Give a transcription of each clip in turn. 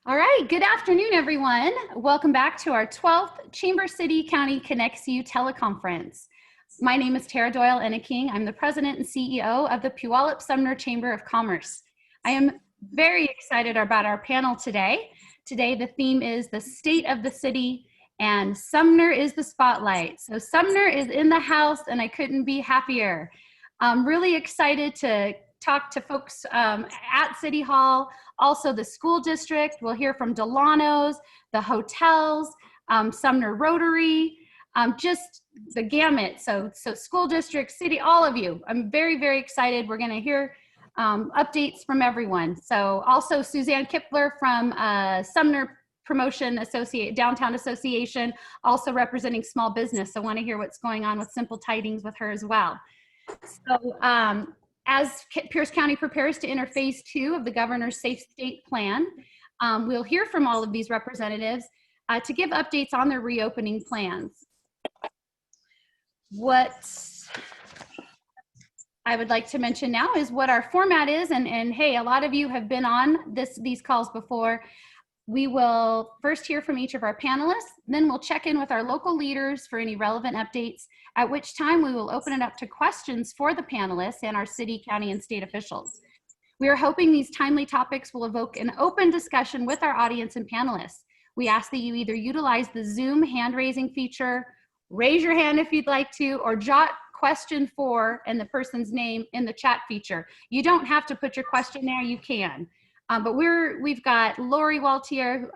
All right, good afternoon, everyone. Welcome back to our 12th Chamber City County Connects You teleconference. My name is Tara Doyle-Enneking. I'm the president and CEO of the Puyallup Sumner Chamber of Commerce. I am very excited about our panel today. Today, the theme is the state of the city, and Sumner is the spotlight. So Sumner is in the house, and I couldn't be happier. I'm really excited to talk to folks at City Hall, also the school district. We'll hear from Dillanos, the hotels, Sumner Rotary, just the gamut. So school district, city, all of you. I'm very, very excited. We're gonna hear updates from everyone. So also Suzanne Kipler from Sumner Promotion Downtown Association, also representing small business. So wanna hear what's going on with Simple Tidings with her as well. So as Pierce County prepares to enter phase 2 of the governor's Safe State Plan, we'll hear from all of these representatives to give updates on their reopening plans. What I would like to mention now is what our format is, and hey, a lot of you have been on these calls before. We will first hear from each of our panelists, then we'll check in with our local leaders for any relevant updates, at which time we will open it up to questions for the panelists and our city, county, and state officials. We are hoping these timely topics will evoke an open discussion with our audience and panelists. We ask that you either utilize the Zoom hand-raising feature, raise your hand if you'd like to, or jot question 4 and the person's name in the chat feature. You don't have to put your question there, you can. But we've got Lori Waltier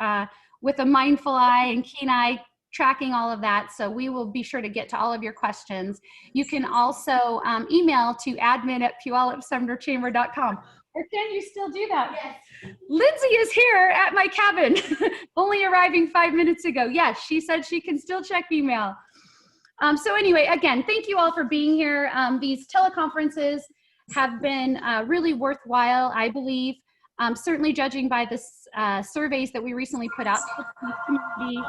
with a mindful eye and keen eye tracking all of that. So we will be sure to get to all of your questions. You can also email to admin@puyallupsumnerchamber.com. Or can you still do that? Yes. Lindsay is here at my cabin, only arriving 5 minutes ago. Yes, she said she can still check email. So anyway, again, thank you all for being here. These teleconferences have been really worthwhile, I believe. Certainly judging by the surveys that we recently put out to the community,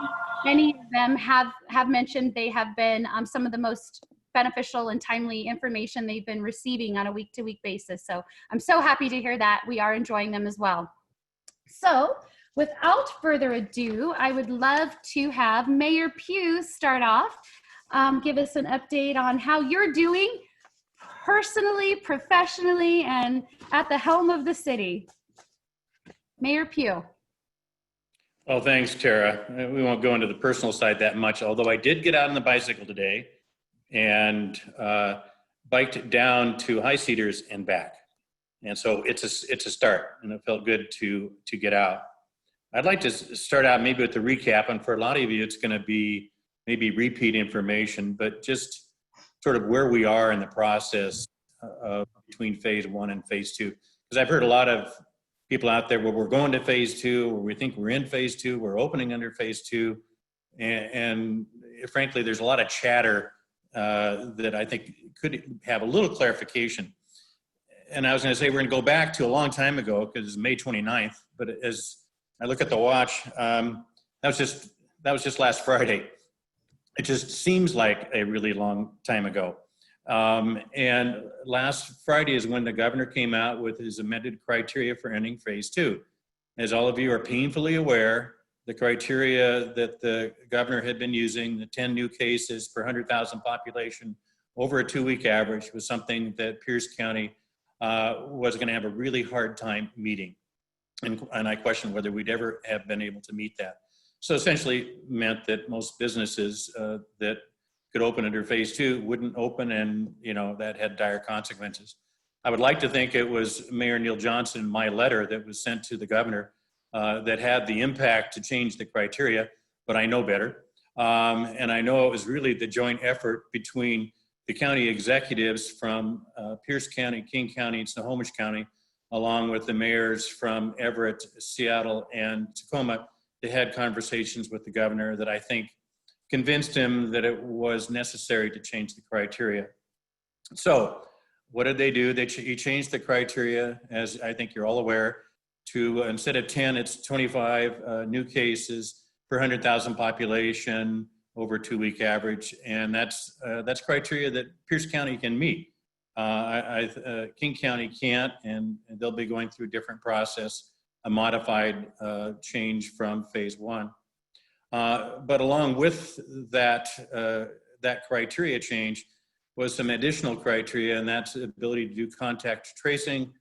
many of them have mentioned they have been some of the most beneficial and timely information they've been receiving on a week-to-week basis. So I'm so happy to hear that. We are enjoying them as well. So without further ado, I would love to have Mayor Pugh start off, give us an update on how you're doing personally, professionally, and at the helm of the city. Mayor Pugh. Well, thanks, Tara. We won't go into the personal side that much, although I did get out on the bicycle today and biked down to High Cedars and back. And so it's a start, and it felt good to get out. I'd like to start out maybe with the recap, and for a lot of you, it's gonna be maybe repeat information, but just sort of where we are in the process between phase 1 and phase 2. Because I've heard a lot of people out there where we're going to phase 2, or we think we're in phase 2, we're opening under phase 2. And frankly, there's a lot of chatter that I think could have a little clarification. And I was gonna say, we're gonna go back to a long time ago, because it's May 29th, but as I look at the watch, that was just last Friday. It just seems like a really long time ago. And last Friday is when the governor came out with his amended criteria for ending phase 2. As all of you are painfully aware, the criteria that the governor had been using, the 10 new cases per 100,000 population over a 2-week average, was something that Pierce County was going to have a really hard time meeting. And I question whether we'd ever have been able to meet that. So essentially meant that most businesses that could open under phase 2 wouldn't open, and that had dire consequences. I would like to think it was Mayor Neil Johnson, my letter that was sent to the governor, that had the impact to change the criteria, but I know better. And I know it was really the joint effort between the county executives from Pierce County, King County, and Snohomish County, along with the mayors from Everett, Seattle, and Tacoma. They had conversations with the governor that I think convinced him that it was necessary to change the criteria. So what did they do? He changed the criteria, as I think you're all aware, to instead of 10, it's 25 new cases per 100,000 population over a 2-week average. And that's criteria that Pierce County can meet. King County can't, and they'll be going through a different process a modified change from phase one. But along with that, that criteria change was some additional criteria, and that's the ability to do contact tracing,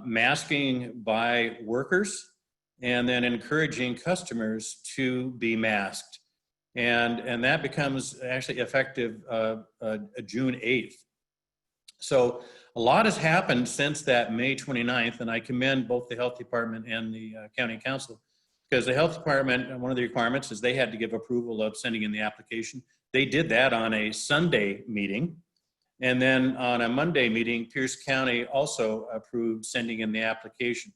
masking by workers, and then encouraging customers to be masked. And that becomes actually effective June 8th. So a lot has happened since that May 29th, and I commend both the health department and the county council, because the health department, one of the requirements is they had to give approval of sending in the application. They did that on a Sunday meeting. And then on a Monday meeting, Pierce County also approved sending in the application.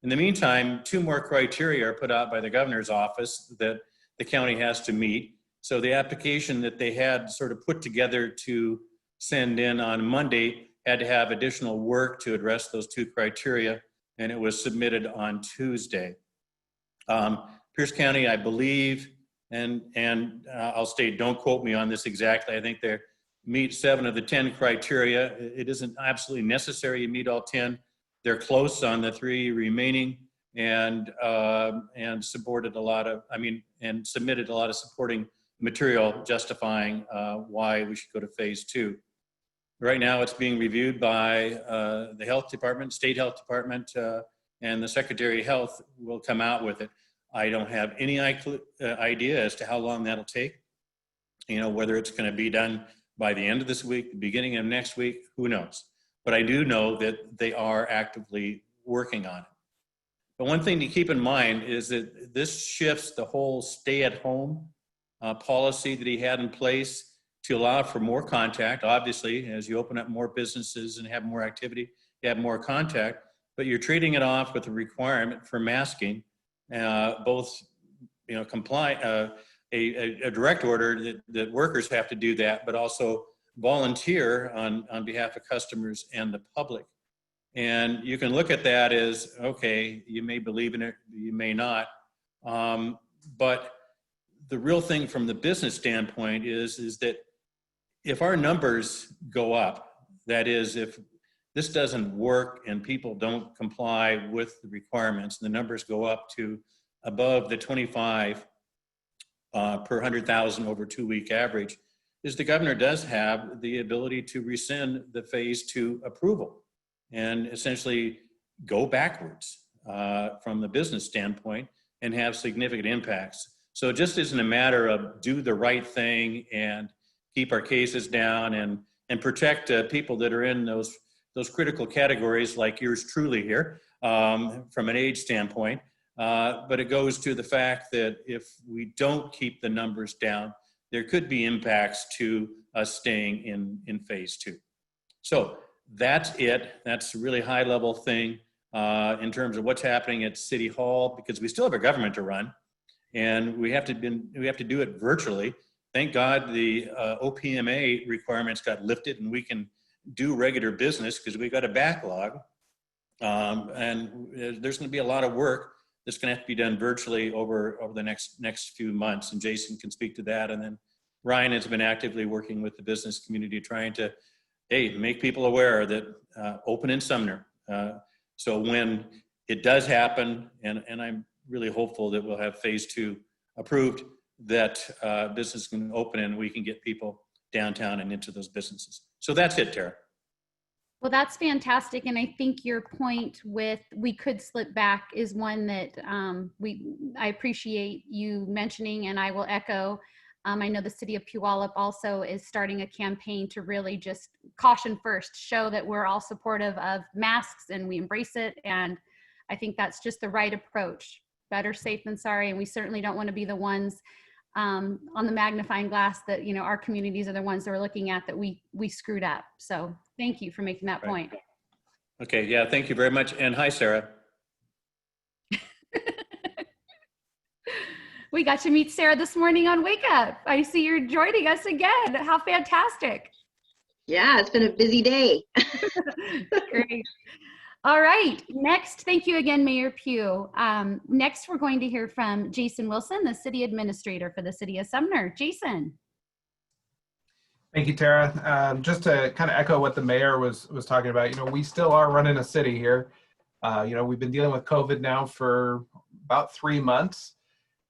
In the meantime, 2 more criteria are put out by the governor's office that the county has to meet. So the application that they had sort of put together to send in on Monday had to have additional work to address those 2 criteria, and it was submitted on Tuesday. Pierce County, I believe, and I'll state, don't quote me on this exactly, I think they meet 7 of the 10 criteria. It isn't absolutely necessary you meet all 10. They're close on the 3 remaining, and supported a lot of, and submitted a lot of supporting material justifying why we should go to phase 2. Right now it's being reviewed by the health department, state health department, and the Secretary of Health will come out with it. I don't have any idea as to how long that'll take. You know, whether it's going to be done by the end of this week, the beginning of next week, who knows? But I do know that they are actively working on it. But one thing to keep in mind is that this shifts the whole stay-at-home policy that he had in place to allow for more contact. Obviously, as you open up more businesses and have more activity, you have more contact, but you're trading it off with a requirement for masking, both, you know, a direct order that workers have to do that, but also volunteer on behalf of customers and the public. And you can look at that as, okay, you may believe in it, you may not. But the real thing from the business standpoint is that if our numbers go up, that is, if this doesn't work and people don't comply with the requirements, the numbers go up to above the 25 per 100,000 over 2-week average, is the governor does have the ability to rescind the phase 2 approval and essentially go backwards from the business standpoint and have significant impacts. So it just isn't a matter of do the right thing and keep our cases down and protect people that are in those critical categories like yours truly here from an age standpoint. But it goes to the fact that if we don't keep the numbers down, there could be impacts to us staying in phase 2. So that's it. That's a really high level thing in terms of what's happening at City Hall, because we still have a government to run and we have to do it virtually. Thank God the OPMA requirements got lifted and we can do regular business because we got a backlog. And there's going to be a lot of work that's going to have to be done virtually over the next few months, and Jason can speak to that. And then Ryan has been actively working with the business community, trying to, make people aware that open in Sumner. So when it does happen, and I'm really hopeful that we'll have phase 2 approved, that business can open and we can get people downtown and into those businesses. So that's it, Tara. Well, that's fantastic. And I think your point with we could slip back is one that I appreciate you mentioning, and I will echo. I know the city of Puyallup also is starting a campaign to really just caution first, show that we're all supportive of masks and we embrace it. And I think that's just the right approach. Better safe than sorry. And we certainly don't want to be the ones on the magnifying glass that, you know, our communities are the ones that we're looking at that we screwed up. So thank you for making that point. Okay, yeah, thank you very much. And hi, Sarah. We got to meet Sarah this morning on Wake Up. I see you're joining us again. How fantastic. Yeah, it's been a busy day. Great. All right, next, thank you again, Mayor Pugh. Next, we're going to hear from Jason Wilson, the City Administrator for the City of Sumner. Jason. Thank you, Tara. Just to kind of echo what the mayor was talking about, you know, we still are running a city here. We've been dealing with COVID now for about 3 months.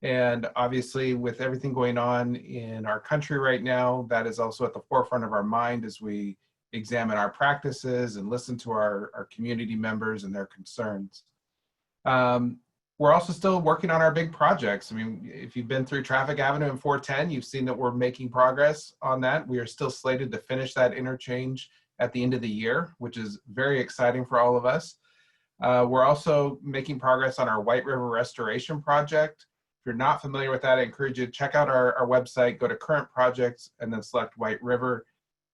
And obviously with everything going on in our country right now, that is also at the forefront of our mind as we examine our practices and listen to our community members and their concerns. We're also still working on our big projects. I mean, if you've been through Traffic Avenue and 410, you've seen that we're making progress on that. We are still slated to finish that interchange at the end of the year, which is very exciting for all of us. We're also making progress on our White River Restoration Project. If you're not familiar with that, I encourage you to check out our website, go to current projects, and then select White River.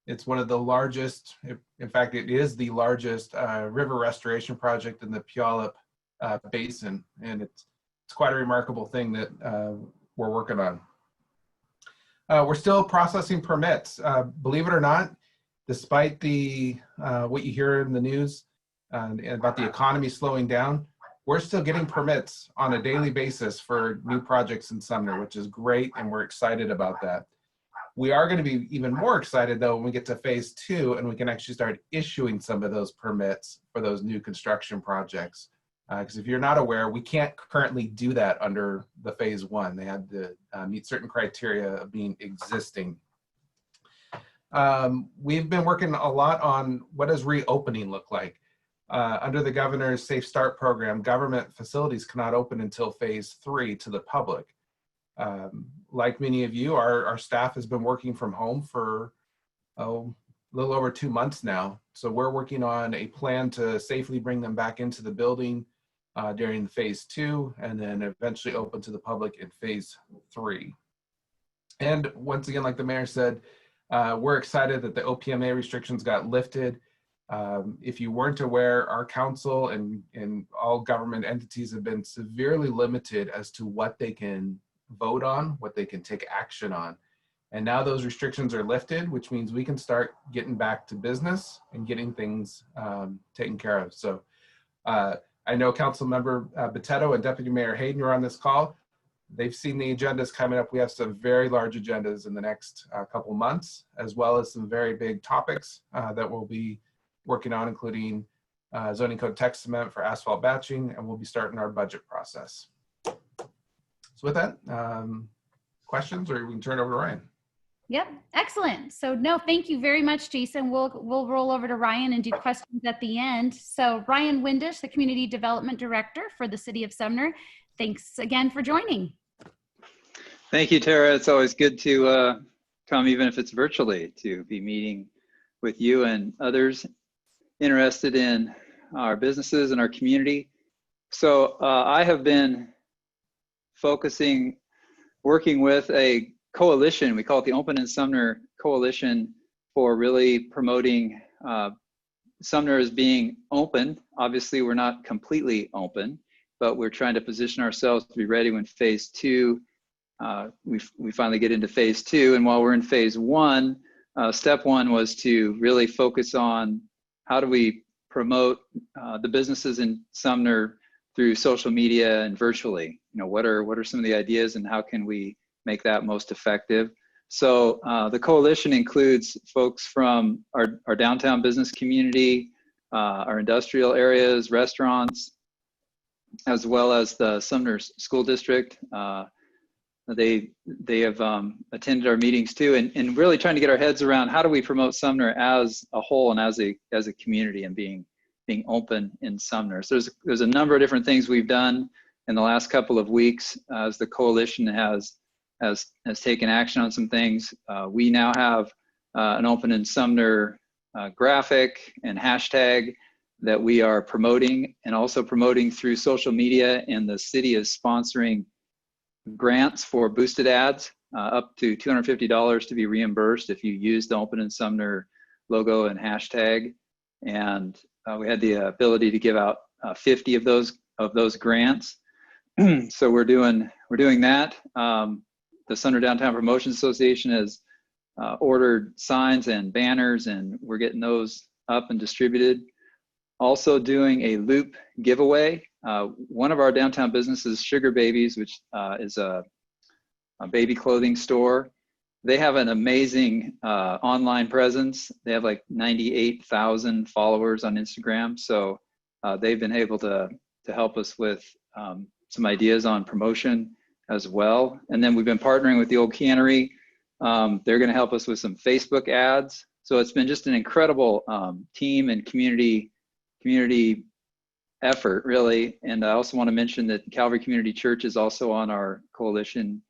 It's one of the largest, in fact, it is the largest river restoration project in the Puyallup Basin, and it's quite a remarkable thing that we're working on. We're still processing permits. Believe it or not, despite the what you hear in the news and about the economy slowing down, we're still getting permits on a daily basis for new projects in Sumner, which is great, and we're excited about that. We are going to be even more excited, though, when we get to phase 2 and we can actually start issuing some of those permits for those new construction projects. Because if you're not aware, we can't currently do that under the phase 1. They had to meet certain criteria of being existing. We've been working a lot on what does reopening look like. Under the governor's Safe Start program, government facilities cannot open until phase 3 to the public. Like many of you, our staff has been working from home for a little over 2 months now. So we're working on a plan to safely bring them back into the building during phase 2, and then eventually open to the public in phase 3. And once again, like the mayor said, we're excited that the OPMA restrictions got lifted. If you weren't aware, our council and all government entities have been severely limited as to what they can vote on, what they can take action on. And now those restrictions are lifted, which means we can start getting back to business and getting things taken care of. So I know Council Member Botetto and Deputy Mayor Hayden are on this call. They've seen the agendas coming up. We have some very large agendas in the next couple months, as well as some very big topics that we'll be working on, including zoning code text amendment for asphalt batching, and we'll be starting our budget process. So with that, questions, or we can turn it over to Ryan. Yep, excellent. So no, thank you very much, Jason. We'll roll over to Ryan and do questions at the end. So Ryan Windish, the Community Development Director for the City of Sumner. Thanks again for joining. Thank you, Tara. It's always good to come, even if it's virtually, to be meeting with you and others interested in our businesses and our community. So I have been working with a coalition. We call it the Open in Sumner Coalition, for really promoting Sumner as being open. Obviously, we're not completely open, but we're trying to position ourselves to be ready when phase 2, we finally get into phase 2. And while we're in phase 1, step 1 was to really focus on how do we promote the businesses in Sumner through social media and virtually. What are some of the ideas and how can we make that most effective? So the coalition includes folks from our downtown business community, our industrial areas, restaurants, as well as the Sumner School District. They have attended our meetings too, and really trying to get our heads around how do we promote Sumner as a whole and as a community and being open in Sumner. So there's a number of different things we've done in the last couple of weeks as the coalition has taken action on some things. We now have an Open in Sumner graphic and hashtag that we are promoting, and also promoting through social media, and the city is sponsoring grants for boosted ads up to $250 to be reimbursed if you use the Open in Sumner logo and hashtag. And we had the ability to give out 50 of those grants. So we're doing that. The Sumner Downtown Promotion Association has ordered signs and banners, and we're getting those up and distributed. Also doing a loop giveaway. One of our downtown businesses, Sugar Babies, which is a baby clothing store. They have an amazing online presence. They have like 98,000 followers on Instagram. So they've been able to help us with some ideas on promotion as well. And then we've been partnering with the Old Cannery. They're going to help us with some Facebook ads. So it's been just an incredible team and community effort, really. And I also want to mention that Calvary Community Church is also on our coalition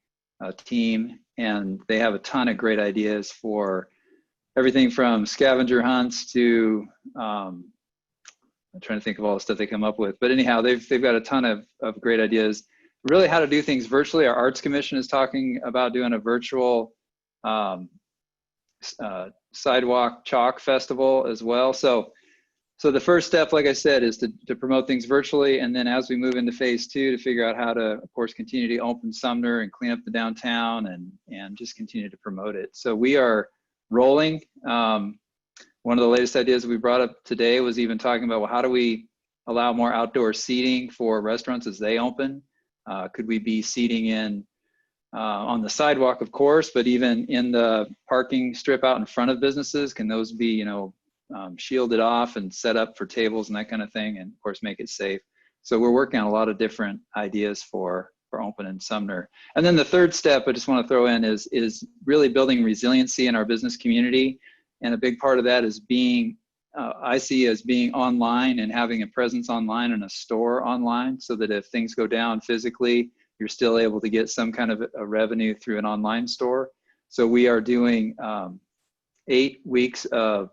team, and they have a ton of great ideas for everything from scavenger hunts to I'm trying to think of all the stuff they come up with. But anyhow, they've got a ton of great ideas. Really, how to do things virtually. Our Arts Commission is talking about doing a virtual sidewalk chalk festival as well. So the first step, like I said, is to promote things virtually. And then as we move into phase 2, to figure out how to, of course, continue to open Sumner and clean up the downtown and just continue to promote it. So we are rolling. One of the latest ideas we brought up today was even talking about, well, how do we allow more outdoor seating for restaurants as they open? Could we be seating in on the sidewalk, of course, but even in the parking strip out in front of businesses? Can those be, shielded off and set up for tables and that kind of thing, and of course make it safe? So we're working on a lot of different ideas for opening Sumner. And then the third step I just want to throw in is really building resiliency in our business community. And a big part of that is being, I see as being online and having a presence online and a store online, so that if things go down physically, you're still able to get some kind of a revenue through an online store. So we are doing 8 weeks of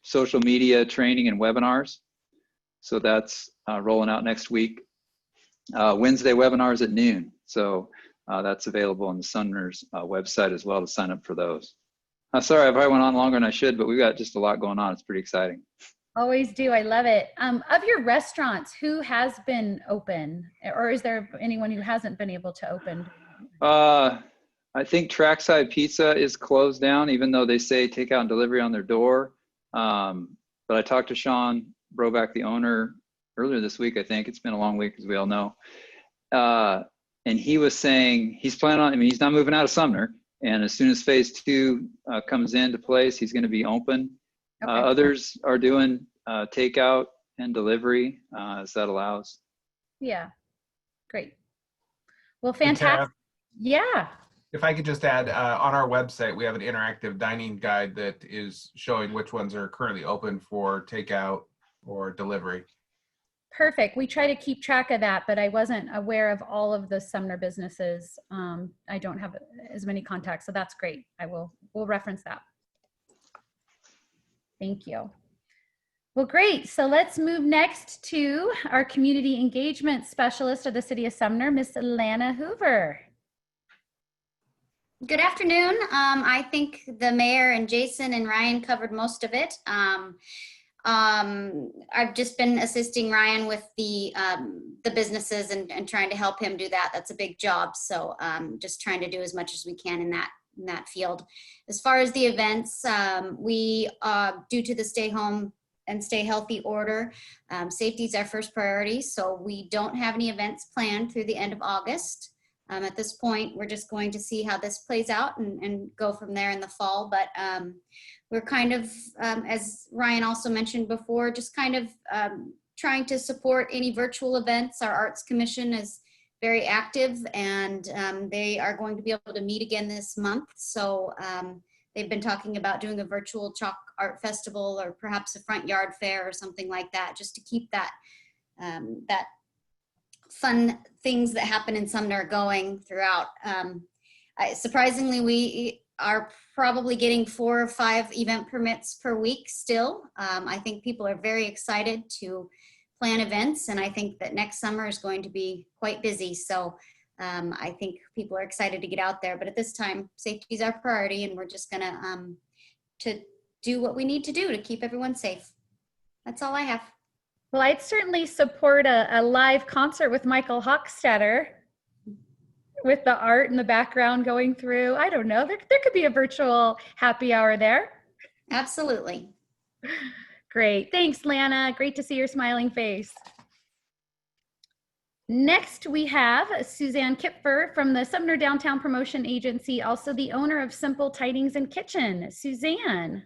social media training and webinars. So that's rolling out next week. Wednesday webinars at noon. So that's available on the Sumner's website as well to sign up for those. Sorry, I probably went on longer than I should, but we've got just a lot going on. It's pretty exciting. Always do. I love it. Of your restaurants, who has been open, or is there anyone who hasn't been able to open? I think Trackside Pizza is closed down, even though they say takeout and delivery on their door. But I talked to Sean Broback, the owner, earlier this week. I think it's been a long week, as we all know. And he was saying he's planning on, he's not moving out of Sumner. And as soon as phase 2 comes into place, he's going to be open. Okay. Others are doing takeout and delivery as that allows. Yeah, great. Well, fantastic. Yeah. If I could just add, on our website, we have an interactive dining guide that is showing which ones are currently open for takeout or delivery. Perfect. We try to keep track of that, but I wasn't aware of all of the Sumner businesses. I don't have as many contacts, so that's great. We'll reference that. Thank you. Well, great. So let's move next to our community engagement specialist of the City of Sumner, Miss Lana Hoover. Good afternoon. I think the mayor and Jason and Ryan covered most of it. I've just been assisting Ryan with the businesses and trying to help him do that. That's a big job. So just trying to do as much as we can in that field. As far as the events, we, due to the stay home and stay healthy order, safety is our first priority. So we don't have any events planned through the end of August. At this point, we're just going to see how this plays out and go from there in the fall. But we're kind of, as Ryan also mentioned before, just kind of trying to support any virtual events. Our Arts Commission is very active, and they are going to be able to meet again this month. So they've been talking about doing a virtual chalk art festival, or perhaps a front yard fair or something like that, just to keep that that fun things that happen in Sumner going throughout. Surprisingly, we are probably getting 4 or 5 event permits per week still. I think people are very excited to plan events, and I think that next summer is going to be quite busy. So I think people are excited to get out there, but at this time, safety is our priority, and we're just gonna to do what we need to do to keep everyone safe. That's all I have. Well, I'd certainly support a live concert with Michael Hochstetter, with the art in the background going through. I don't know, there could be a virtual happy hour there. Absolutely. Great, thanks Lana, great to see your smiling face. Next we have Suzanne Kipfer from the Sumner Downtown Promotion Agency, also the owner of Simple Tidings and Kitchen. Suzanne.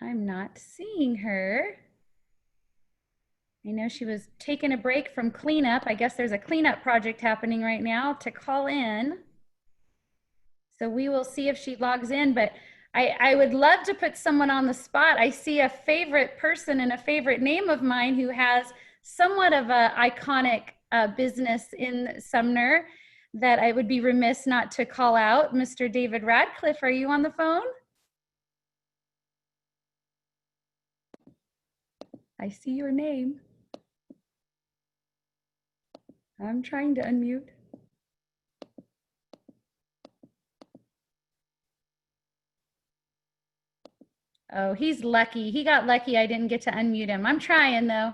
I'm not seeing her. I know she was taking a break from cleanup. I guess there's a cleanup project happening right now to call in. So we will see if she logs in, but I would love to put someone on the spot. I see a favorite person and a favorite name of mine who has somewhat of an iconic business in Sumner that I would be remiss not to call out. Mr. David Radcliffe, are you on the phone? I see your name. I'm trying to unmute. Oh, he's lucky. He got lucky I didn't get to unmute him. I'm trying though.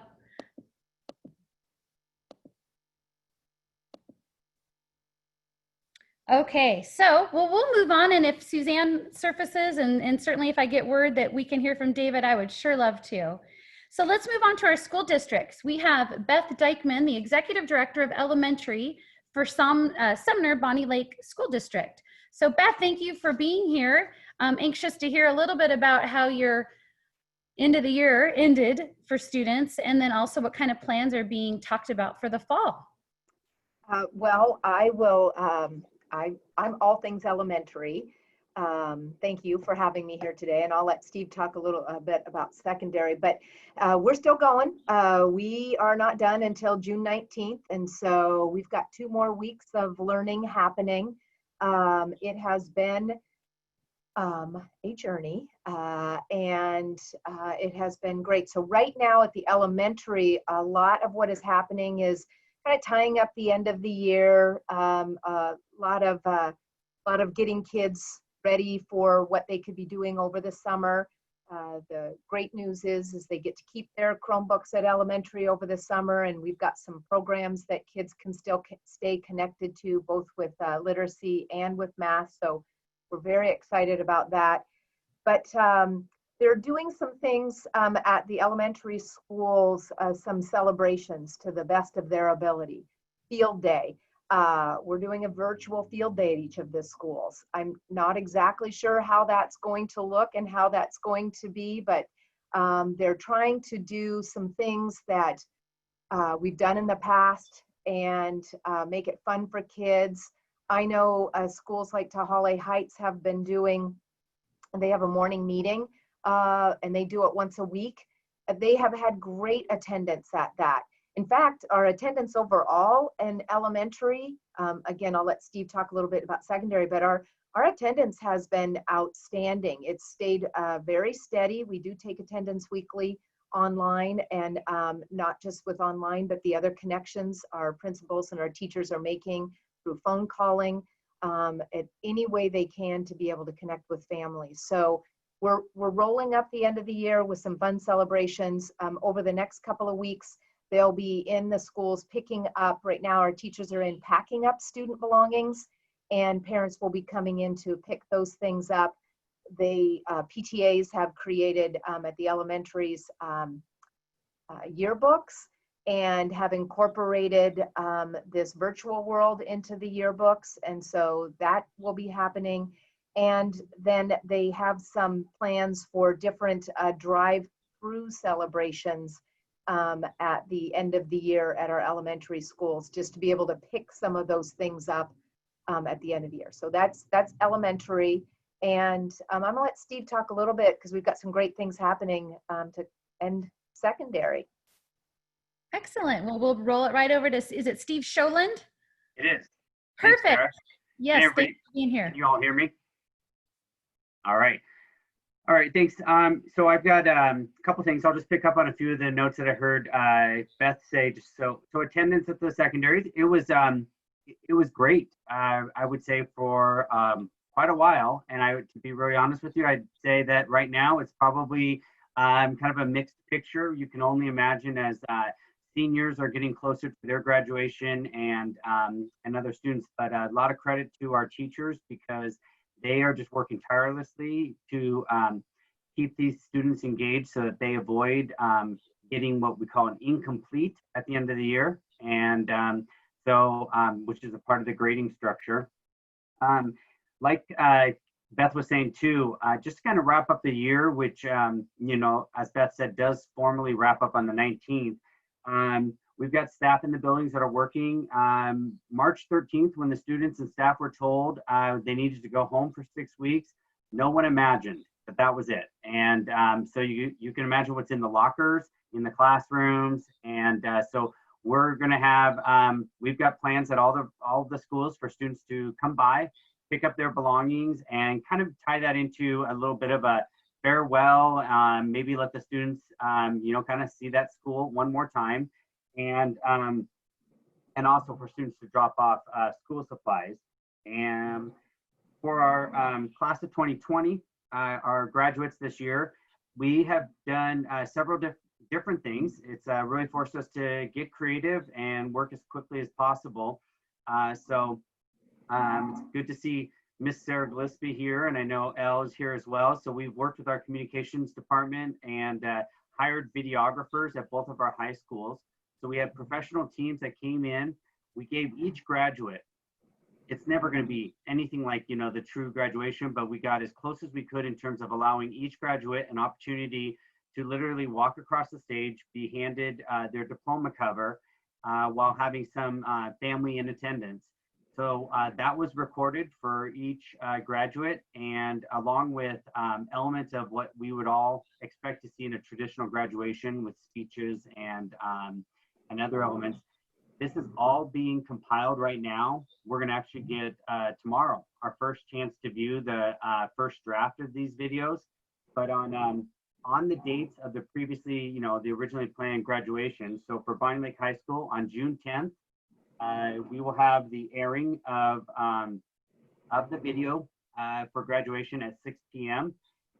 Okay, so we'll move on, and if Suzanne surfaces, and certainly if I get word that we can hear from David, I would sure love to. So let's move on to our school districts. We have Beth Dykman, the Executive Director of Elementary for Sumner-Bonney Lake School District. So Beth, thank you for being here. I'm anxious to hear a little bit about how your end of the year ended for students, and then also what kind of plans are being talked about for the fall. Well, I will, I'm all things elementary. Thank you for having me here today, and I'll let Steve talk a bit about secondary, but we're still going. We are not done until June 19th, and so we've got 2 more weeks of learning happening. It has been a journey, and it has been great. So right now at the elementary, a lot of what is happening is kind of tying up the end of the year, a lot of getting kids ready for what they could be doing over the summer. The great news is they get to keep their Chromebooks at elementary over the summer, and we've got some programs that kids can still stay connected to, both with literacy and with math. So we're very excited about that. But they're doing some things at the elementary schools, some celebrations to the best of their ability. Field day. We're doing a virtual field day at each of the schools. I'm not exactly sure how that's going to look and how that's going to be, but they're trying to do some things that we've done in the past and make it fun for kids. I know schools like Tahale Heights have been doing, they have a morning meeting and they do it once a week. They have had great attendance at that. In fact, our attendance overall in elementary, again, I'll let Steve talk a little bit about secondary, but our attendance has been outstanding. It's stayed very steady. We do take attendance weekly online, and not just with online, but the other connections our principals and our teachers are making through phone calling, at any way they can to be able to connect with families. So we're rolling up the end of the year with some fun celebrations. Over the next couple of weeks, they'll be in the schools picking up. Right now, our teachers are in packing up student belongings, and parents will be coming in to pick those things up. The PTAs have created at the elementaries yearbooks, and have incorporated this virtual world into the yearbooks. And so that will be happening. And then they have some plans for different drive-through celebrations at the end of the year at our elementary schools, just to be able to pick some of those things up at the end of the year. So that's elementary. And I'm gonna let Steve talk a little bit, because we've got some great things happening to end secondary. Excellent. Well, we'll roll it right over to, is it Steve Sjolund? It is. Perfect. Thanks, Sarah. Yes, Hey, thanks for being here. Can you all hear me? All right. All right, thanks. So I've got a couple things. I'll just pick up on a few of the notes that I heard Beth say. Just so attendance at the secondaries, it was great. I would say for quite a while, and to be really honest with you, I'd say that right now it's probably kind of a mixed picture. You can only imagine as seniors are getting closer to their graduation and other students, but a lot of credit to our teachers, because they are just working tirelessly to keep these students engaged so that they avoid getting what we call an incomplete at the end of the year, and which is a part of the grading structure. Like Beth was saying too, just to kind of wrap up the year, which, you know, as Beth said, does formally wrap up on the 19th. We've got staff in the buildings that are working. March 13th, when the students and staff were told they needed to go home for 6 weeks, no one imagined that that was it. And so you can imagine what's in the lockers, in the classrooms. And so we're going to have, we've got plans at all the schools for students to come by, pick up their belongings, and kind of tie that into a little bit of a farewell, maybe let the students, you know, kind of see that school one more time. And also for students to drop off school supplies. And for our class of 2020, our graduates this year, we have done several different things. It's really forced us to get creative and work as quickly as possible. So it's good to see Miss Sarah Gillespie here, and I know Elle is here as well. So we've worked with our communications department and hired videographers at both of our high schools. So we had professional teams that came in. We gave each graduate, it's never going to be anything like, you know, the true graduation, but we got as close as we could in terms of allowing each graduate an opportunity to literally walk across the stage, be handed their diploma cover while having some family in attendance. So that was recorded for each graduate, and along with elements of what we would all expect to see in a traditional graduation with speeches and other elements. This is all being compiled right now. We're going to actually get tomorrow our first chance to view the first draft of these videos. But on the dates of the previously, you know, the originally planned graduation. So for Bonney Lake High School on June 10th, we will have the airing of the video for graduation at 6 p.m.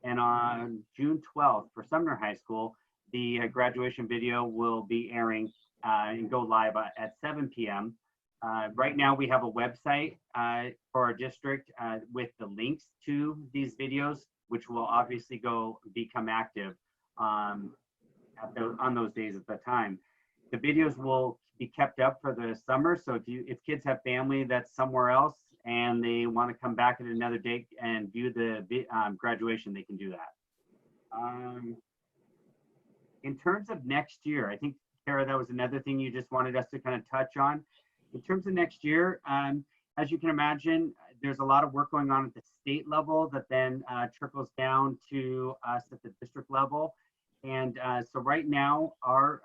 And on June 12th for Sumner High School, the graduation video will be airing and go live at 7 p.m. Right now we have a website for our district with the links to these videos, which will obviously become active on those days at the time. The videos will be kept up for the summer. So if kids have family that's somewhere else and they want to come back at another date and view the graduation, they can do that. In terms of next year, I think, Tara, that was another thing you just wanted us to kind of touch on. In terms of next year, as you can imagine, there's a lot of work going on at the state level that then trickles down to us at the district level. And so right now, our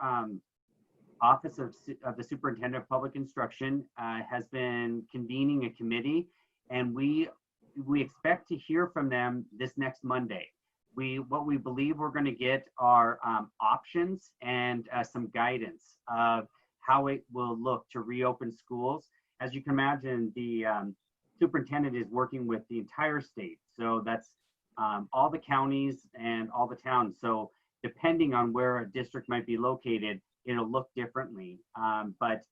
Office of the Superintendent of Public Instruction has been convening a committee, and we expect to hear from them this next Monday. What we believe we're going to get are options and some guidance of how it will look to reopen schools. As you can imagine, the superintendent is working with the entire state. So that's all the counties and all the towns. So depending on where a district might be located, it'll look differently. But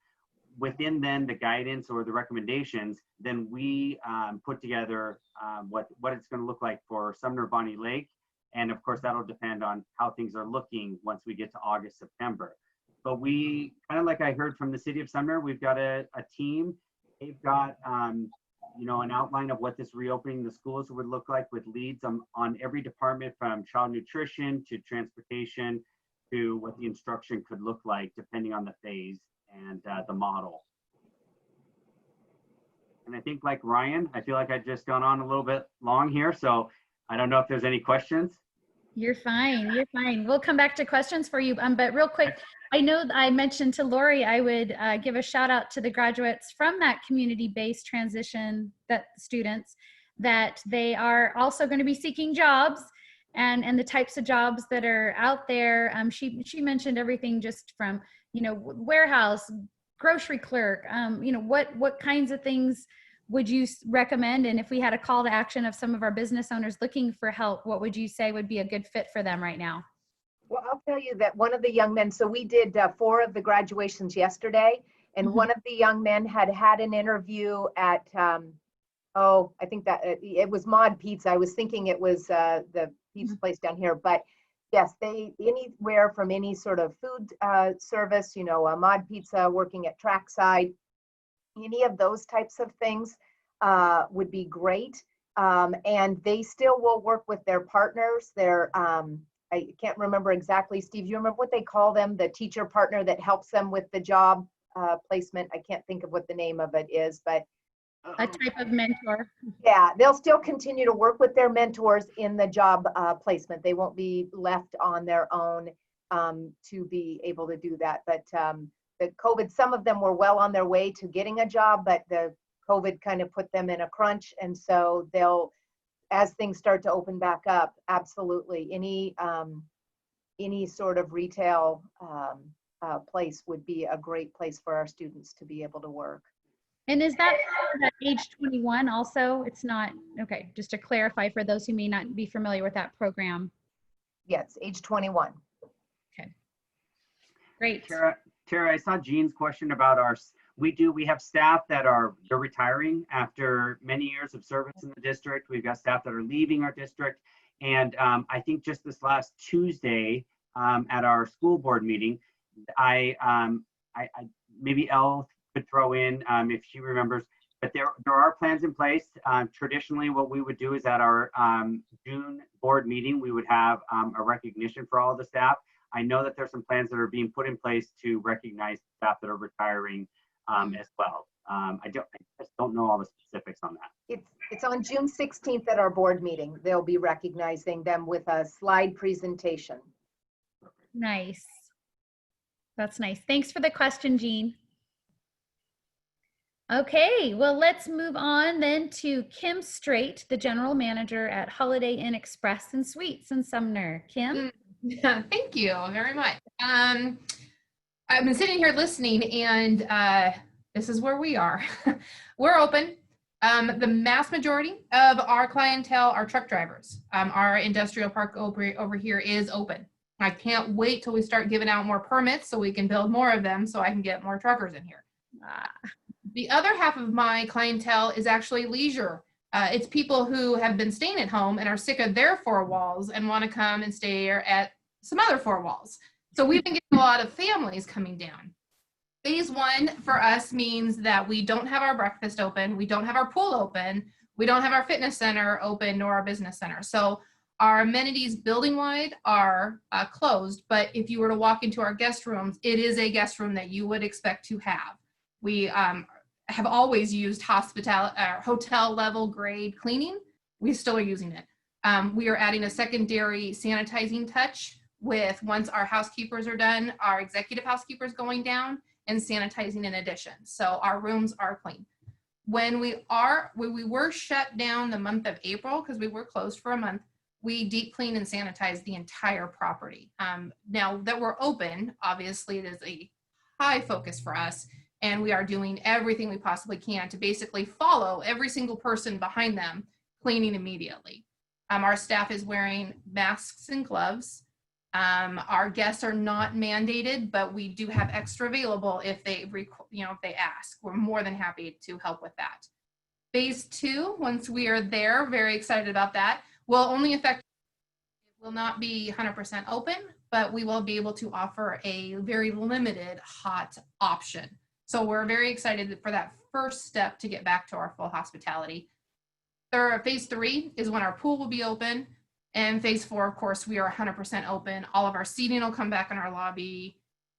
within then the guidance or the recommendations, then we put together what it's going to look like for Sumner-Bonney Lake. And of course, that'll depend on how things are looking once we get to August, September. But we, kind of like I heard from the City of Sumner, we've got a team. They've got, you know, an outline of what this reopening the schools would look like with leads on every department, from child nutrition to transportation to what the instruction could look like depending on the phase and the model. And I think, like Ryan, I feel like I've just gone on a little bit long here, so I don't know if there's any questions. You're fine. You're fine. We'll come back to questions for you. But real quick, I know I mentioned to Lori, I would give a shout out to the graduates from that community-based transition, that students, that they are also going to be seeking jobs and the types of jobs that are out there. She mentioned everything just from, you know, warehouse, grocery clerk, you know, what kinds of things would you recommend? And if we had a call to action of some of our business owners looking for help, what would you say would be a good fit for them right now? Well, I'll tell you that one of the young men, so we did 4 of the graduations yesterday, and one of the young men had an interview at, I think that it was Mod Pizza. I was thinking it was the pizza place down here, but yes, anywhere from any sort of food service, you know, Mod Pizza, working at Trackside, any of those types of things would be great. And they still will work with their partners. I can't remember exactly, Steve, you remember what they call them? The teacher partner that helps them with the job placement. I can't think of what the name of it is, but A type of mentor. yeah, they'll still continue to work with their mentors in the job placement. They won't be left on their own to be able to do that. But the COVID, some of them were well on their way to getting a job, but the COVID kind of put them in a crunch. And so they'll, as things start to open back up, absolutely, any sort of retail place would be a great place for our students to be able to work. And is that at age 21 also? It's not, okay, just to clarify for those who may not be familiar with that program. Yes, age 21. Okay, great. Tara, I saw Jean's question about we have staff that they're retiring after many years of service in the district. We've got staff that are leaving our district. And I think just this last Tuesday at our school board meeting, I maybe Elle could throw in if she remembers, but there are plans in place. Traditionally, what we would do is at our June board meeting, we would have a recognition for all of the staff. I know that there's some plans that are being put in place to recognize staff that are retiring as well. I just don't know all the specifics on that. It's on June 16th at our board meeting. They'll be recognizing them with a slide presentation. Nice. That's nice. Thanks for the question, Jean. Okay, well, let's move on then to Kim Straight, the general manager at Holiday Inn Express and Suites in Sumner. Kim? Thank you very much. I've been sitting here listening, and this is where we are. We're open. The mass majority of our clientele are truck drivers. Our industrial park over here is open. I can't wait till we start giving out more permits so we can build more of them so I can get more truckers in here. The other half of my clientele is actually leisure. It's people who have been staying at home and are sick of their four walls and want to come and stay at some other four walls. So we've been getting a lot of families coming down. Phase one for us means that we don't have our breakfast open, we don't have our pool open, we don't have our fitness center open, nor our business center. So our amenities building-wide are closed, but if you were to walk into our guest rooms, it is a guest room that you would expect to have. We have always used hotel level grade cleaning. We still are using it. We are adding a secondary sanitizing touch with, once our housekeepers are done, our executive housekeepers going down and sanitizing in addition. So our rooms are clean. When we were shut down the month of April, because we were closed for a month, we deep clean and sanitize the entire property. Now that we're open, obviously it is a high focus for us, and we are doing everything we possibly can to basically follow every single person behind them, cleaning immediately. Our staff is wearing masks and gloves. Our guests are not mandated, but we do have extra available if they ask. We're more than happy to help with that. Phase two, once we are there, very excited about that, will only affect, it will not be 100% open, but we will be able to offer a very limited hot option. So we're very excited for that first step to get back to our full hospitality. Phase three is when our pool will be open. And phase four, of course, we are 100% open. All of our seating will come back in our lobby,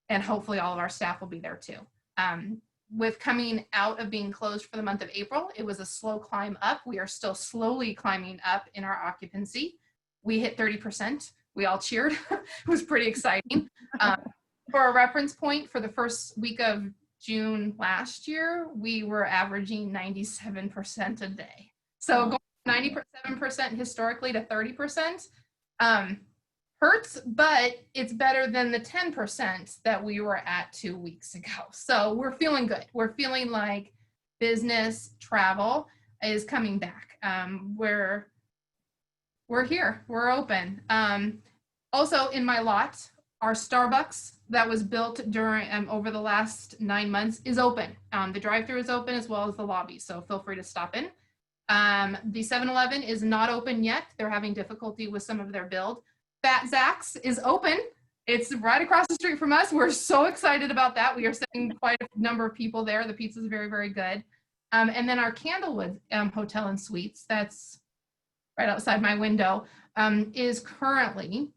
and hopefully all of our staff will be there too. With coming out of being closed for the month of April, it was a slow climb up. We are still slowly climbing up in our occupancy. We hit 30%. We all cheered. It was pretty exciting. For a reference point, for the first week of June last year, we were averaging 97% a day. So going 97% historically to 30% hurts, but it's better than the 10% that we were at 2 weeks ago. So we're feeling good. We're feeling like business travel is coming back. We're here, we're open. Also in my lot, our Starbucks that was built during over the last 9 months is open. The drive-thru is open as well as the lobby, so feel free to stop in. The 7-Eleven is not open yet. They're having difficulty with some of their build. Fat Zach's is open. It's right across the street from us. We're so excited about that. We are seeing quite a number of people there. The pizza is very, very good. And then our Candlewood Hotel and Suites, that's right outside my window, is currently,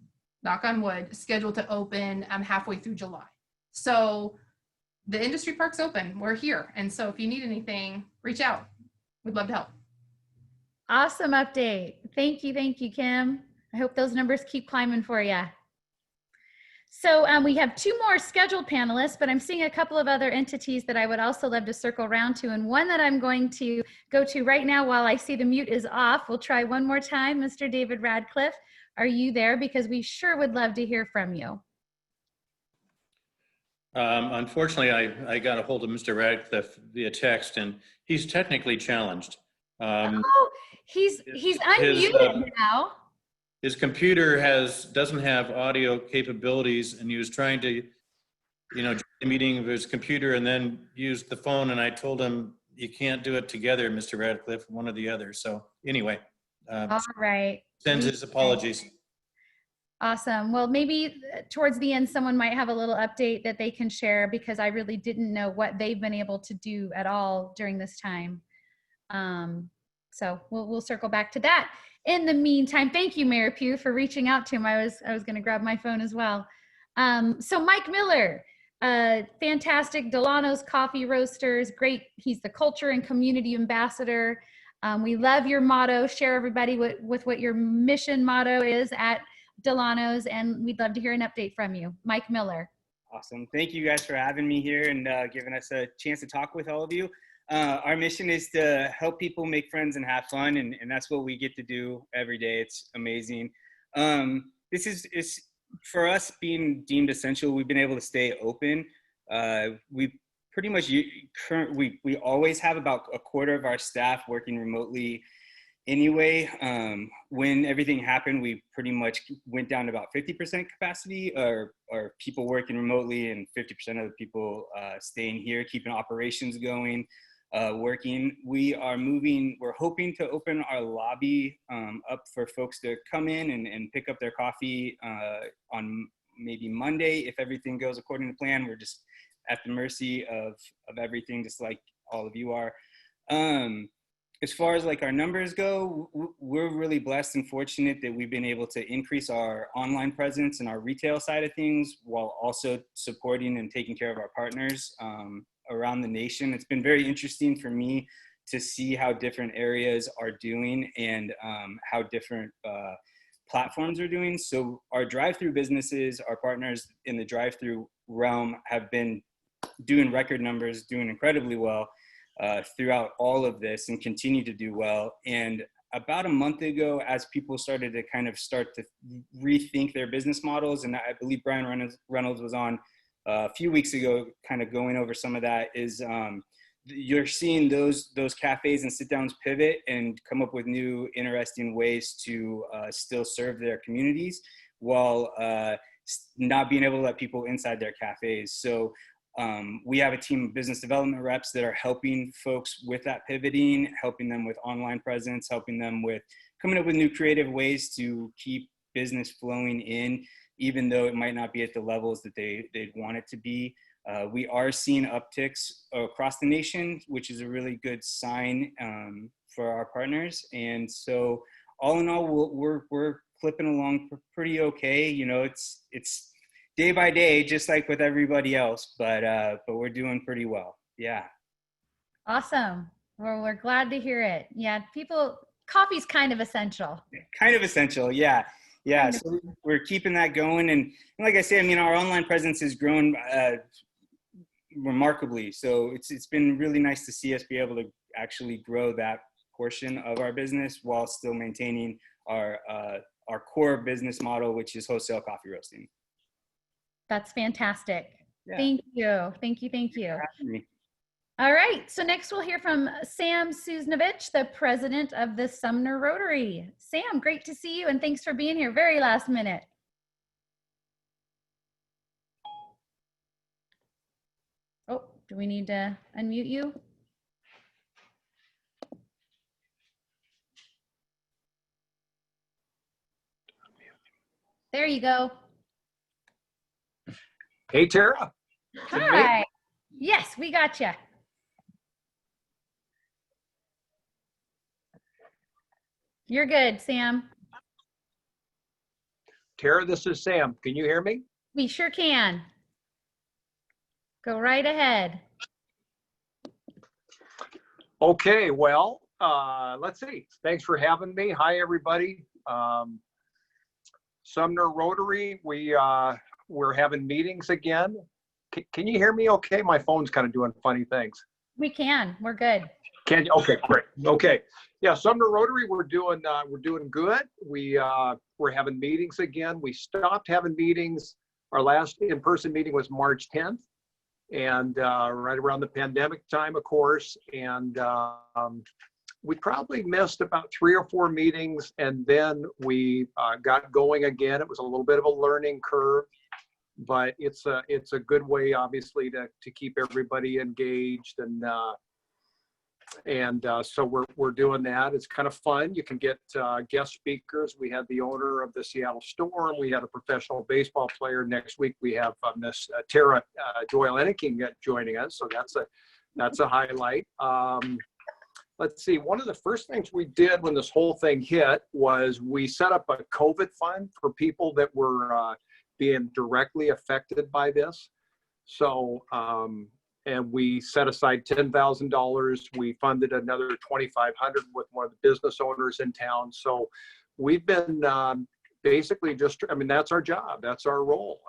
knock on wood, scheduled to open halfway through July. So the industry park's open. We're here. And so if you need anything, reach out. We'd love to help. Awesome update. Thank you, Kim. I hope those numbers keep climbing for you. So we have 2 more scheduled panelists, but I'm seeing a couple of other entities that I would also love to circle around to. And one that I'm going to go to right now while I see the mute is off. We'll try one more time. Mr. David Radcliffe, are you there? Because we sure would love to hear from you. Unfortunately, I got a hold of Mr. Radcliffe via text, and he's technically challenged. Oh, he's unmuted now. His computer doesn't have audio capabilities, and he was trying to, join the meeting of his computer and then use the phone. And I told him, you can't do it together, Mr. Radcliffe, one or the other. So anyway, All right. sends his apologies. Awesome. Well, maybe towards the end, someone might have a little update that they can share, because I really didn't know what they've been able to do at all during this time. So we'll circle back to that. In the meantime, thank you, Mayor Pugh, for reaching out to him. I was going to grab my phone as well. So Mike Miller, fantastic Dillanos Coffee Roasters, great. He's the culture and community ambassador. We love your motto. Share everybody with what your mission motto is at Dillanos, and we'd love to hear an update from you. Mike Miller. Awesome. Thank you guys for having me here and giving us a chance to talk with all of you. Our mission is to help people make friends and have fun, and that's what we get to do every day. It's amazing. This is for us being deemed essential. We've been able to stay open. We pretty much we always have about a quarter of our staff working remotely. Anyway, when everything happened, we pretty much went down to about 50% capacity, or people working remotely, and 50% of the people staying here, keeping operations going. Working. We're hoping to open our lobby up for folks to come in and pick up their coffee on maybe Monday. If everything goes according to plan, we're just at the mercy of everything, just like all of you are. As far as like our numbers go, we're really blessed and fortunate that we've been able to increase our online presence and our retail side of things, while also supporting and taking care of our partners around the nation. It's been very interesting for me to see how different areas are doing and how different platforms are doing. So our drive-through businesses, our partners in the drive-through realm, have been doing record numbers, doing incredibly well throughout all of this, and continue to do well. And about a month ago, as people started to start to rethink their business models, and I believe Brian Reynolds was on a few weeks ago, kind of going over some of that, is you're seeing those cafes and sit downs pivot and come up with new interesting ways to still serve their communities while not being able to let people inside their cafes. So we have a team of business development reps that are helping folks with that pivoting, helping them with online presence, helping them with coming up with new creative ways to keep business flowing in, even though it might not be at the levels that they'd want it to be. We are seeing upticks across the nation, which is a really good sign for our partners. And so all in all, we're clipping along pretty okay. It's day by day, just like with everybody else, but we're doing pretty well. Yeah. Awesome. Well, we're glad to hear it. Yeah, coffee's kind of essential. Kind of essential, yeah. Yeah, so we're keeping that going. And like I said, our online presence has grown remarkably. So it's been really nice to see us be able to actually grow that portion of our business while still maintaining our core business model, which is wholesale coffee roasting. That's fantastic. Yeah. Thank you. Thank you. All right, so next we'll hear from Sam Suznevich, the president of the Sumner Rotary. Sam, great to see you, and thanks for being here very last minute. Oh, do we need to unmute you? There you go. Hey, Tara. Hi. Yes, we got you. You're good, Sam. Tara, this is Sam. Can you hear me? We sure can. Go right ahead. Okay, well, let's see. Thanks for having me. Hi, everybody. Sumner Rotary, we're having meetings again. Can you hear me okay? My phone's kind of doing funny things. We can. We're good. Can you? Okay, great. Okay. Yeah, Sumner Rotary, we're doing good. We're having meetings again. We stopped having meetings. Our last in-person meeting was March 10th, and right around the pandemic time, of course. And we probably missed about 3 or 4 meetings, and then we got going again. It was a little bit of a learning curve, but it's a good way, obviously, to keep everybody engaged, and so we're doing that. It's kind of fun. You can get guest speakers. We had the owner of the Seattle Storm. We had a professional baseball player. Next week we have Miss Tara Doyle-Enneking joining us. So that's a highlight. Let's see. One of the first things we did when this whole thing hit was we set up a COVID fund for people that were being directly affected by this. So, and we set aside $10,000. We funded another $2,500 with one of the business owners in town. So we've been basically just, I mean, that's our job. That's our role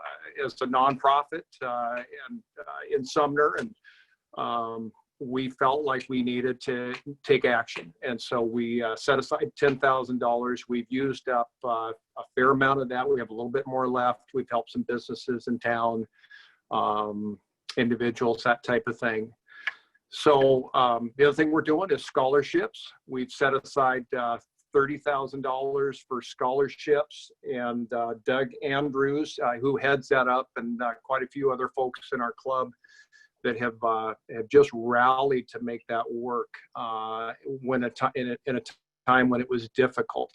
as a nonprofit in Sumner. And we felt like we needed to take action. And so we set aside $10,000. We've used up a fair amount of that. We have a little bit more left. We've helped some businesses in town. Individuals, that type of thing. So the other thing we're doing is scholarships. We've set aside $30,000 for scholarships, and Doug Andrews, who heads that up, and quite a few other folks in our club that have just rallied to make that work in a time when it was difficult.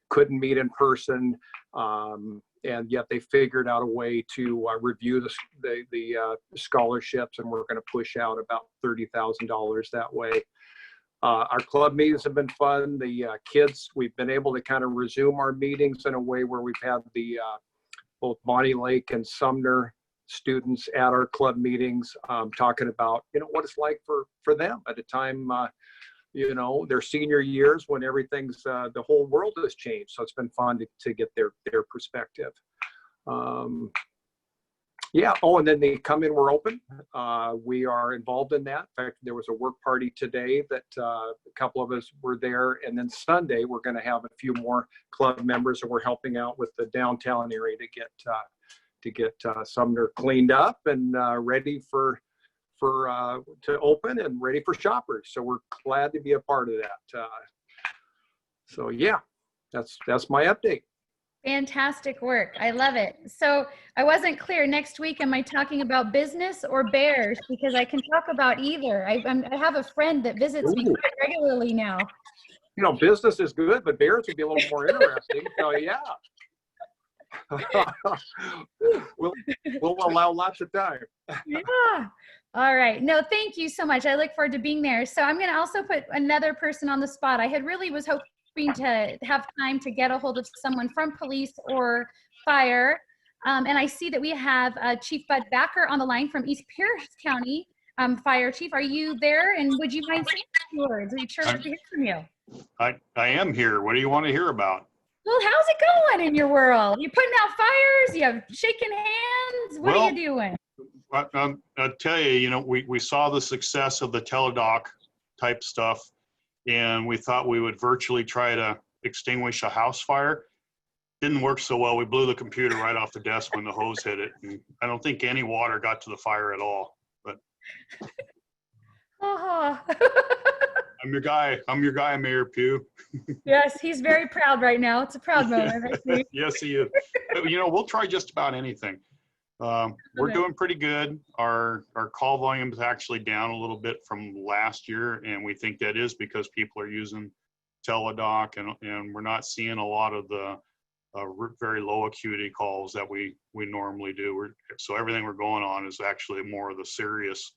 Couldn't meet in person. And yet they figured out a way to review the scholarships, and we're going to push out about $30,000 that way. Our club meetings have been fun. The kids, we've been able to kind of resume our meetings in a way where we've had the both Bonnie Lake and Sumner students at our club meetings talking about, what it's like for them at a time, their senior years when everything's, the whole world has changed. So it's been fun to get their perspective. Yeah. Oh, and then they come in, we're open. We are involved in that. In fact, there was a work party today that a couple of us were there. And then Sunday, we're going to have a few more club members, and we're helping out with the downtown area to get Sumner cleaned up and ready to open and ready for shoppers. So we're glad to be a part of that. So yeah, that's my update. Fantastic work. I love it. So I wasn't clear. Next week, am I talking about business or bears? Because I can talk about either. I have a friend that visits me quite regularly now. Business is good, but bears would be a little more interesting. So yeah. we'll allow lots of time. Yeah. All right. No, thank you so much. I look forward to being there. So I'm going to also put another person on the spot. I was hoping to have time to get a hold of someone from police or fire. And I see that we have Chief Bud Backer on the line from East Pierce County Fire Chief. Are you there? And would you mind saying a few words? We'd sure love to hear from you. I am here. What do you want to hear about? Well, how's it going in your world? You putting out fires? You have shaking hands? What are you doing? I'll tell you, we saw the success of the teledoc type stuff, and we thought we would virtually try to extinguish a house fire. Didn't work so well. We blew the computer right off the desk when the hose hit it. And I don't think any water got to the fire at all, but. I'm your guy, Mayor Pugh. Yes, he's very proud right now. It's a proud moment. I see. Yes, he is. We'll try just about anything. We're doing pretty good. Our call volume is actually down a little bit from last year, and we think that is because people are using teledoc, and we're not seeing a lot of the very low acuity calls that we normally do. So everything we're going on is actually more of the serious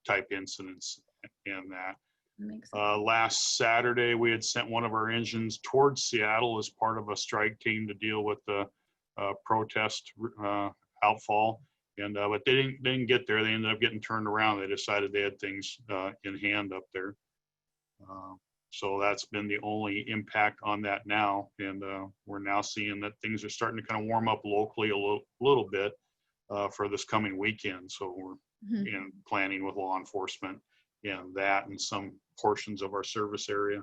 type incidents in that. Makes sense. Last Saturday, we had sent one of our engines towards Seattle as part of a strike team to deal with the protest outfall. And but they didn't get there. They ended up getting turned around. They decided they had things in hand up there. So that's been the only impact on that now. And we're now seeing that things are starting to kind of warm up locally a little bit for this coming weekend. So we're planning with law enforcement and that and some portions of our service area.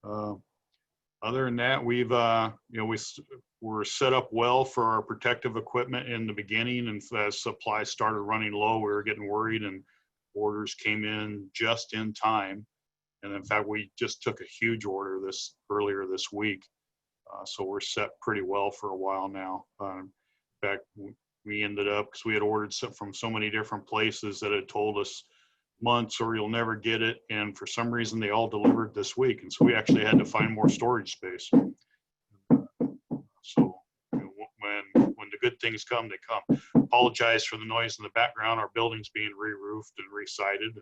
Other than that, we've we're set up well for our protective equipment in the beginning, and as supplies started running low, we were getting worried, and orders came in just in time. And in fact, we just took a huge order earlier this week, so we're set pretty well for a while now. In fact, we ended up, because we had ordered from so many different places that had told us months or you'll never get it, and for some reason they all delivered this week, and so we actually had to find more storage space. So when the good things come, they come. Apologize for the noise in the background. Our building's being re-roofed and re-sided.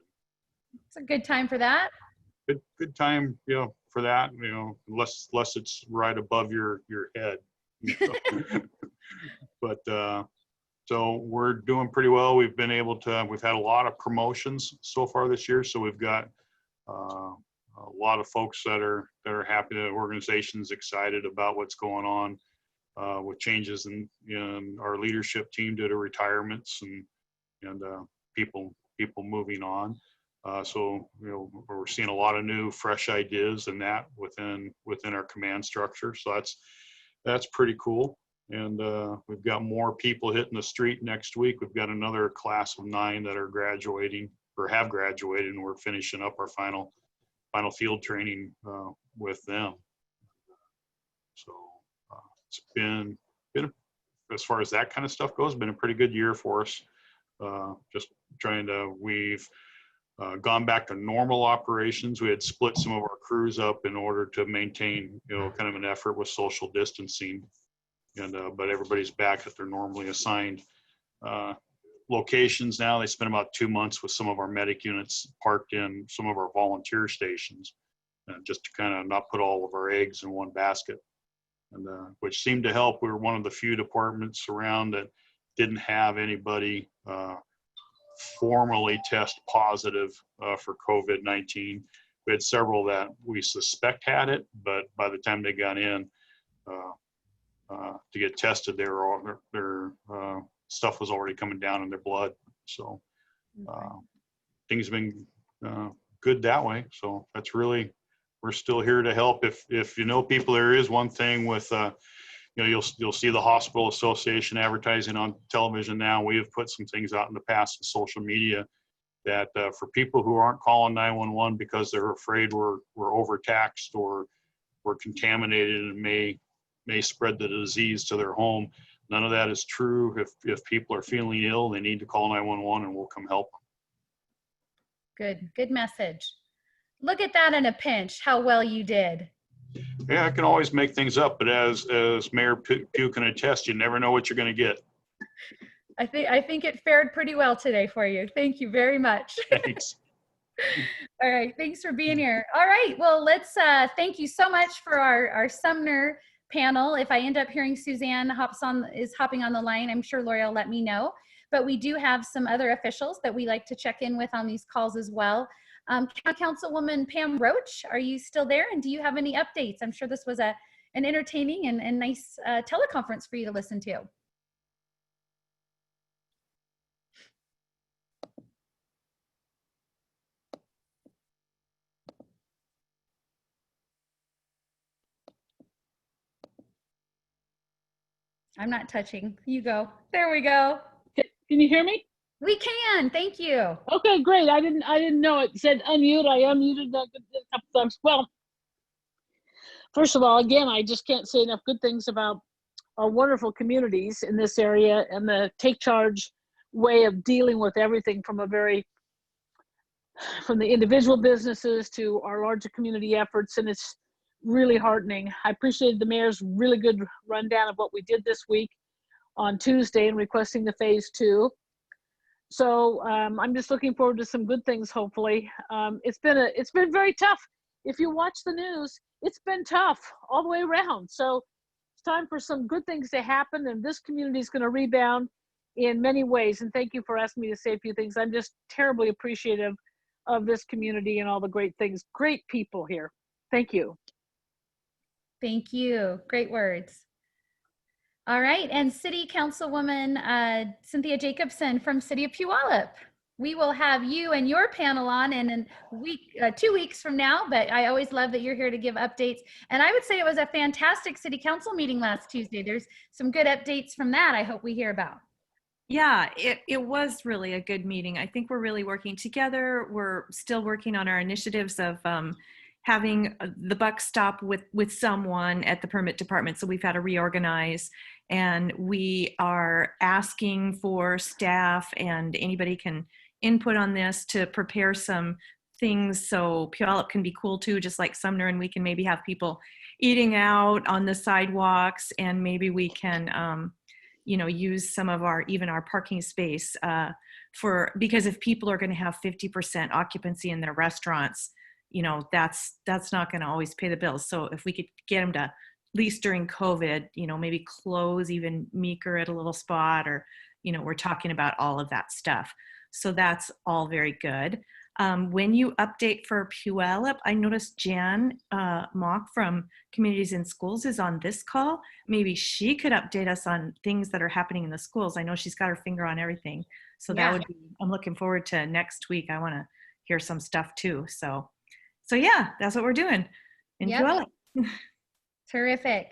It's a good time for that. Good time, for that, unless it's right above your head. But so we're doing pretty well. We've had a lot of promotions so far this year. So we've got a lot of folks that are happy. The organization's excited about what's going on with changes in our leadership team due to retirements and people moving on. So we're seeing a lot of new, fresh ideas and that within our command structure. So that's pretty cool. And we've got more people hitting the street next week. We've got another class of 9 that are graduating or have graduated, and we're finishing up our final field training with them. So it's been as far as that kind of stuff goes, been a pretty good year for us. Just we've gone back to normal operations. We had split some of our crews up in order to maintain, kind of an effort with social distancing. And but everybody's back at their normally assigned locations now. They spent about 2 months with some of our medic units parked in some of our volunteer stations, just to kind of not put all of our eggs in one basket, and which seemed to help. We were one of the few departments around that didn't have anybody formally test positive for COVID-19. We had several that we suspect had it, but by the time they got in to get tested, their stuff was already coming down in their blood. So things have been good that way. So that's really, we're still here to help. If people, there is one thing with you'll see the hospital association advertising on television now. We have put some things out in the past in social media that for people who aren't calling 911 because they're afraid we're overtaxed or we're contaminated and may spread the disease to their home. None of that is true. If people are feeling ill, they need to call 911 and we'll come help them. Good message. Look at that in a pinch, how well you did. Yeah, I can always make things up, but as Mayor Pugh can attest, you never know what you're going to get. I think it fared pretty well today for you. Thank you very much. Thanks. All right, thanks for being here. All right, well, let's thank you so much for our Sumner panel. If I end up hearing Suzanne is hopping on the line, I'm sure Lori will let me know. But we do have some other officials that we like to check in with on these calls as well. Councilwoman Pam Roach, are you still there? And do you have any updates? I'm sure this was an entertaining and nice teleconference for you to listen to. I'm not touching. You go. There we go. Can you hear me? We can. Thank you. Okay, great. I didn't know it said unmute. I unmuted a couple times. Well, first of all, again, I just can't say enough good things about our wonderful communities in this area and the take charge way of dealing with everything from the individual businesses to our larger community efforts, and it's really heartening. I appreciated the mayor's really good rundown of what we did this week on Tuesday in requesting the phase 2. So I'm just looking forward to some good things, hopefully. It's been very tough. If you watch the news, it's been tough all the way around. So it's time for some good things to happen, and this community is going to rebound in many ways. And thank you for asking me to say a few things. I'm just terribly appreciative of this community and all the great things, great people here. Thank you. Thank you. Great words. All right, and City Councilwoman Cyndy Jacobsen from City of Puyallup. We will have you and your panel on in a week, 2 weeks from now, but I always love that you're here to give updates. And I would say it was a fantastic City Council meeting last Tuesday. There's some good updates from that I hope we hear about. Yeah, it was really a good meeting. I think we're really working together. We're still working on our initiatives of having the buck stop with someone at the permit department. So we've had to reorganize, and we are asking for staff and anybody can input on this to prepare some things so Puyallup can be cool too, just like Sumner, and we can maybe have people eating out on the sidewalks, and maybe we can use some of our parking space because if people are going to have 50% occupancy in their restaurants, that's not going to always pay the bills. So if we could get them to, at least during COVID, maybe close even Meeker at a little spot, or, we're talking about all of that stuff. So that's all very good. When you update for Puyallup, I noticed Jan Mock from Communities in Schools is on this call. Maybe she could update us on things that are happening in the schools. I know she's got her finger on everything. So that would be, I'm looking forward to next week. I want to hear some stuff too. So yeah, that's what we're doing in Puyallup. Terrific.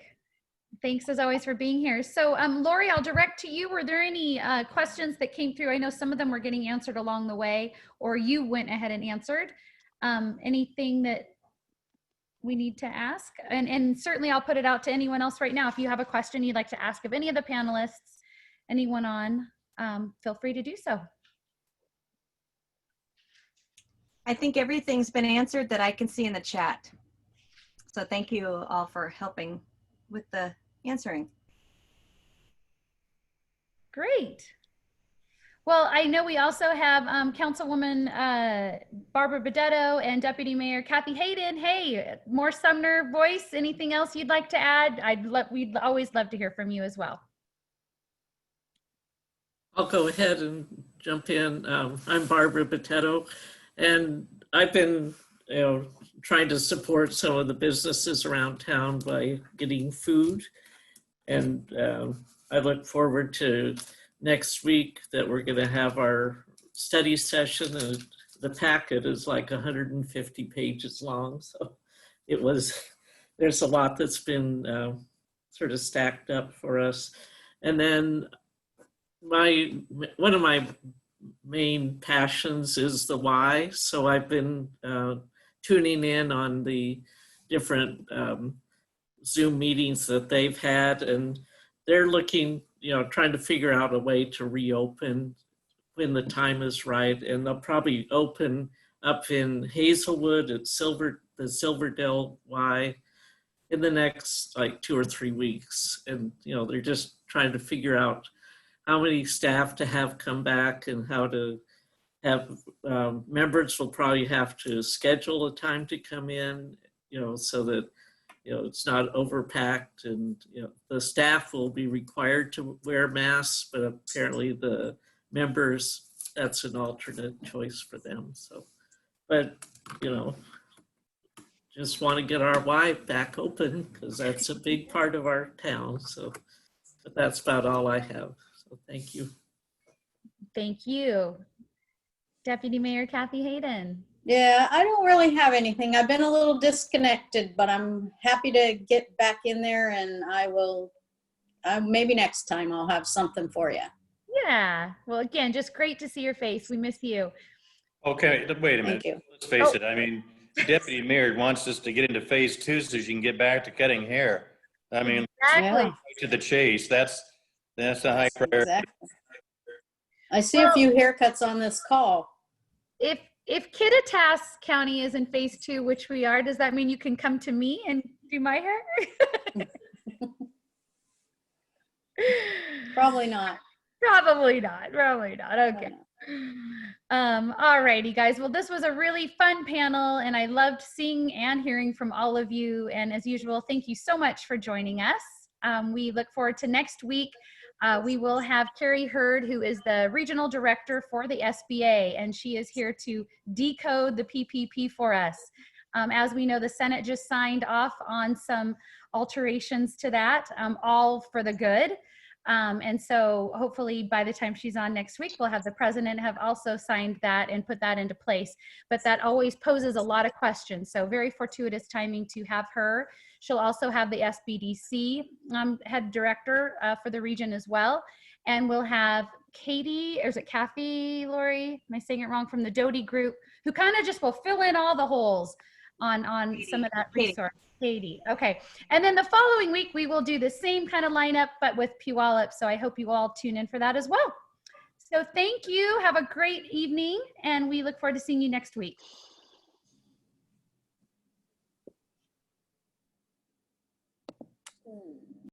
Thanks as always for being here. So Lori, I'll direct to you. Were there any questions that came through? I know some of them were getting answered along the way, or you went ahead and answered. Anything that we need to ask? And certainly I'll put it out to anyone else right now. If you have a question you'd like to ask of any of the panelists, anyone on, feel free to do so. I think everything's been answered that I can see in the chat. So thank you all for helping with the answering. Great. Well, I know we also have Councilwoman Barbara Bedetto and Deputy Mayor Kathy Hayden. Hey, more Sumner voice. Anything else you'd like to add? We'd always love to hear from you as well. I'll go ahead and jump in. I'm Barbara Bedetto, and I've been trying to support some of the businesses around town by getting food. And I look forward to next week that we're going to have our study session. And the packet is like 150 pages long. So there's a lot that's been sort of stacked up for us. And then one of my main passions is the why. So I've been tuning in on the different Zoom meetings that they've had, and they're looking, trying to figure out a way to reopen when the time is right. And they'll probably open up in Hazelwood at the Silverdale Y in the next like 2 or 3 weeks. And, they're just trying to figure out how many staff to have come back and how to have members will probably have to schedule a time to come in, so that, it's not overpacked, and, the staff will be required to wear masks, but apparently the members, that's an alternate choice for them. So, but, just want to get our Y back open because that's a big part of our town. So, but that's about all I have. So thank you. Thank you. Deputy Mayor Kathy Hayden. Yeah, I don't really have anything. I've been a little disconnected, but I'm happy to get back in there, and I will, maybe next time I'll have something for you. Yeah. Well, again, just great to see your face. We miss you. Okay, wait a minute. Thank you. Let's face it. I mean, the Deputy Mayor wants us to get into phase 2 so you can get back to cutting hair. I mean, exactly. To the chase. That's a high priority. Exactly. I see a few haircuts on this call. If Kittitas County is in phase 2, which we are, does that mean you can come to me and do my hair? Probably not. Probably not. Okay. All righty, guys. Well, this was a really fun panel, and I loved seeing and hearing from all of you. And as usual, thank you so much for joining us. We look forward to next week. We will have Carrie Hurd, who is the regional director for the SBA, and she is here to decode the PPP for us. As we know, the Senate just signed off on some alterations to that, all for the good. And so hopefully by the time she's on next week, we'll have the president have also signed that and put that into place. But that always poses a lot of questions. So very fortuitous timing to have her. She'll also have the SBDC head director for the region as well. And we'll have Katie, or is it Kathy, Lori? Am I saying it wrong? From the Doty group, who kind of just will fill in all the holes on some of that resource. Katie. Okay. And then the following week, we will do the same kind of lineup, but with Puyallup. So I hope you all tune in for that as well. So thank you. Have a great evening, and we look forward to seeing you next week. Mm.